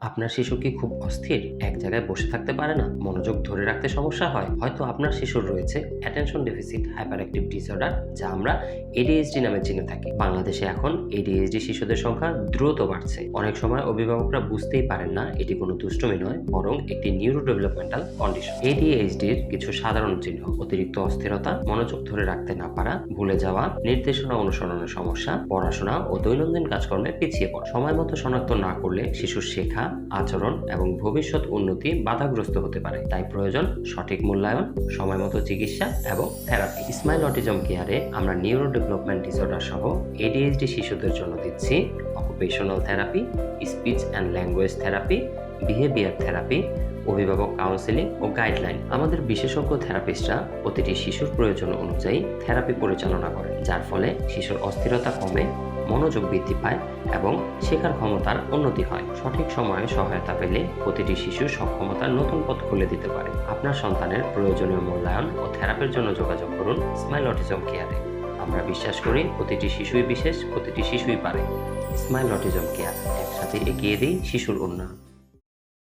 আপনার শিশু কি খুব অস্থির? এক জায়গায় বসে থাকতে পারে না? মনোযোগ ধরে রাখতে সমস্যা হয়? হয়তো আপনার শিশুর রয়েছে attention deficit hyper active disorder, যা আমরা এডিএইচডি নামে চিনে থাকি। বাংলাদেশে এখন এডিএইচডি শিশুদের সংখ্যা দ্রুত বাড়ছে। অনেক সময় অভিভাবকরা বুঝতেই পারেন না এটি কোনো দুষ্টুমি নয়, বরং একটি নিউরো ডেভেলপমেন্টাল কন্ডিশন। এডিএইচডির কিছু সাধারণ চিহ্ন: অতিরিক্ত অস্থিরতা, মনোযোগ ধরে রাখতে না পারা, ভুলে যাওয়া, নির্দেশনা অনুসরণের সমস্যা, পড়াশোনা ও দৈনন্দিন কাজকর্মে পিছিয়ে পড়া। সময় মতো শনাক্ত না করলে শিশুর শেখা, আচরণ এবং ভবিষ্যৎ উন্নতি বাধাগ্রস্ত হতে পারে। তাই প্রয়োজন সঠিক মূল্যায়ন, সময়মতো চিকিৎসা এবং থেরাপি। স্মাইল অটিজম কেয়ারে আমরা নিউরো ডেভেলপমেন্ট ডিসঅর্ডার সহ এডিএইচডি শিশুদের জন্য দিচ্ছি occupational therapy, speech and language therapy, behaviour therapy, অভিভাবক কাউন্সেলিং ও গাইডলাইন। আমাদের বিশেষজ্ঞ থেরাপিস্টরা প্রতিটি শিশুর প্রয়োজন অনুযায়ী থেরাপি পরিচালনা করেন, যার ফলে শিশুর অস্থিরতা কমে, মনোযোগ বৃদ্ধি পায় এবং শেখার ক্ষমতার উন্নতি হয়। সঠিক সময়ে সহায়তা পেলে প্রতিটি শিশুর সক্ষমতার নতুন পথ খুলে দিতে পারে। আপনার সন্তানের প্রয়োজনীয় মূল্যায়ন ও থেরাপির জন্য যোগাযোগ করুন স্মাইল অটিজম কেয়ারে। আমরা বিশ্বাস করি প্রতিটি শিশুই বিশেষ, প্রতিটি শিশুই পারে। স্মাইল অটিজম কেয়ার, একসাথে এগিয়ে দিই শিশুর উন্নয়ন।